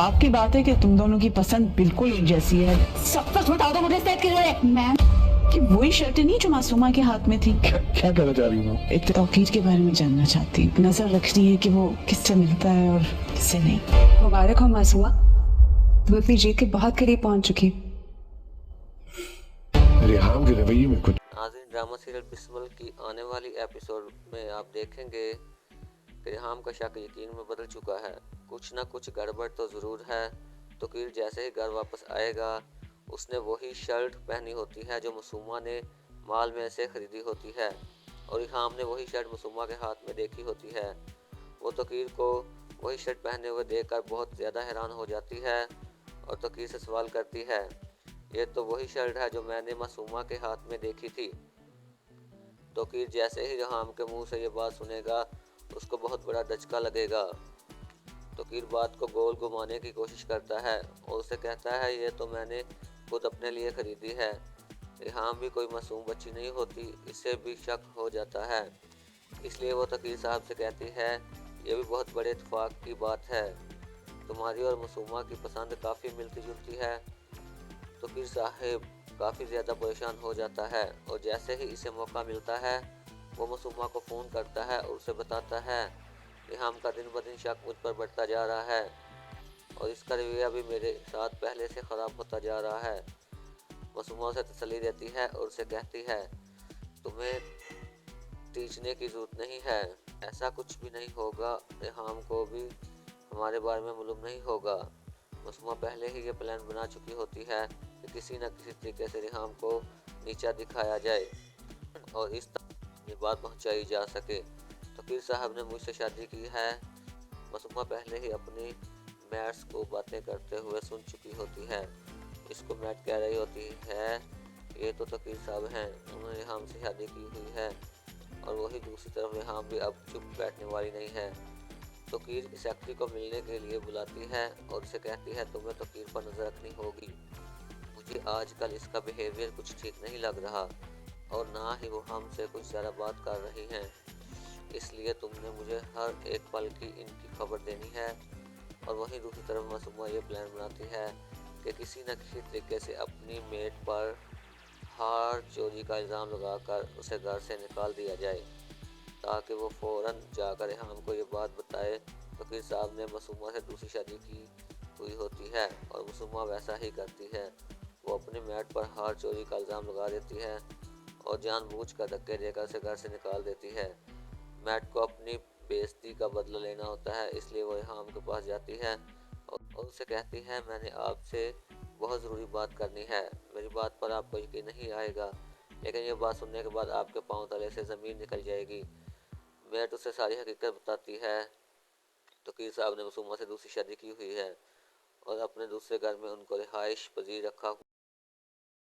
आपकी बात है कि तुम दोनों की पसंद बिल्कुल एक जैसी है। सब कुछ बता दो मुझे सेट क्लियर है मैम। कि वही शर्ट नहीं जो मासूमा के हाथ में थी। क्या कहना चाह रही हूँ? एक तौकीर के बारे में जानना चाहती हूँ। नजर रखनी है कि वो किससे मिलता है और किससे नहीं। मुबारक हो मासूमा, तुम अपनी जीत के बहुत करीब पहुंच चुकी। रिहाम के रवैये में कुछ। नाज़रीन, ड्रामा सीरियल बिस्मिल की आने वाली एपिसोड में आप देखेंगे कि रिहाम का शक यकीन में बदल चुका है। कुछ ना कुछ गड़बड़ तो ज़रूर है। तोकीर जैसे ही घर वापस आएगा, उसने वही शर्ट पहनी होती है जो मासूमा ने माल में से ख़रीदी होती है, और रिहाम ने वही शर्ट मासूमा के हाथ में देखी होती है। वो तोकीर को वही शर्ट पहने हुए देखकर बहुत ज़्यादा हैरान हो जाती है और तोकीर से सवाल करती है, ये तो वही शर्ट है जो मैंने मासूमा के हाथ में देखी थी। तोकीर जैसे ही रिहाम के मुंह से ये बात सुनेगा, उसको बहुत बड़ा धचका लगेगा। तोकीर बात को गोल घुमाने की कोशिश करता है और उसे कहता है, ये तो मैंने खुद अपने लिए ख़रीदी है। रिहाम भी कोई मासूम बच्ची नहीं होती, इससे भी शक हो जाता है। इसलिए वो तोकीर साहब से कहती है, ये भी बहुत बड़े इत्तेफाक की बात है, तुम्हारी और मासूमा की पसंद काफ़ी मिलती जुलती है। तोकीर साहब काफ़ी ज़्यादा परेशान हो जाता है और जैसे ही इसे मौका मिलता है, वो मासूमा को फ़ोन करता है और उसे बताता है, रिहाम का दिन ब दिन शक मुझ पर बढ़ता जा रहा है और इसका रवैया भी मेरे साथ पहले से ख़राब होता जा रहा है। मासूमा उसे तसल्ली देती है और उसे कहती है, तुम्हें टीचने की ज़रूरत नहीं है, ऐसा कुछ भी नहीं होगा, रिहाम को भी हमारे बारे में मालूम नहीं होगा। मासूमा पहले ही ये प्लान बना चुकी होती है कि किसी न किसी तरीके से रिहाम को नीचा दिखाया जाए और इस तरह ये बात पहुंचाई जा सके। तोकीर साहब ने मुझसे शादी की है। मासूमा पहले ही अपनी मैट्स को बातें करते हुए सुन चुकी होती है। इसको मैट कह रही होती है, ये तो तोकीर साहब हैं, उन्होंने रिहाम से शादी की हुई है। और वही दूसरी तरफ रिहाम भी अब चुप बैठने वाली नहीं है। तोकीर सेक्रेटरी को मिलने के लिए बुलाती है और उसे कहती है, तुम्हें तोकीर पर नज़र रखनी होगी, मुझे आजकल इसका बिहेवियर कुछ ठीक नहीं लग रहा और ना ही वो हमसे कुछ ज़्यादा बात कर रही हैं, इसलिए तुमने मुझे हर एक पल की इनकी खबर देनी है। और वहीं दूसरी तरफ मासूमा ये प्लान बनाती है कि किसी न किसी तरीके से अपनी मेट पर हार चोरी का इल्ज़ाम लगाकर उसे घर से निकाल दिया जाए ताकि वो फ़ौरन जाकर रिहाम को ये बात बताए। तोकीर साहब ने मासूमा से दूसरी शादी की हुई होती है और मासूमा वैसा ही करती है। वो अपनी मैट पर हार चोरी का इल्ज़ाम लगा देती है और जानबूझकर धक्के देकर उसे घर से निकाल देती है। मैट को अपनी बेइज्जती का बदला लेना होता है, इसलिए वो रिहाम के पास जाती है और उसे कहती है, मैंने आपसे बहुत ज़रूरी बात करनी है, मेरी बात पर आपको यकीन नहीं आएगा, लेकिन ये बात सुनने के बाद आपके पाँव तले से ज़मीन निकल जाएगी। मैट उसे सारी हकीकत बताती है। तोकीर साहब ने मासूमा से दूसरी शादी की हुई है और अपने दूसरे घर में उनको रिहाइश पजीर रखा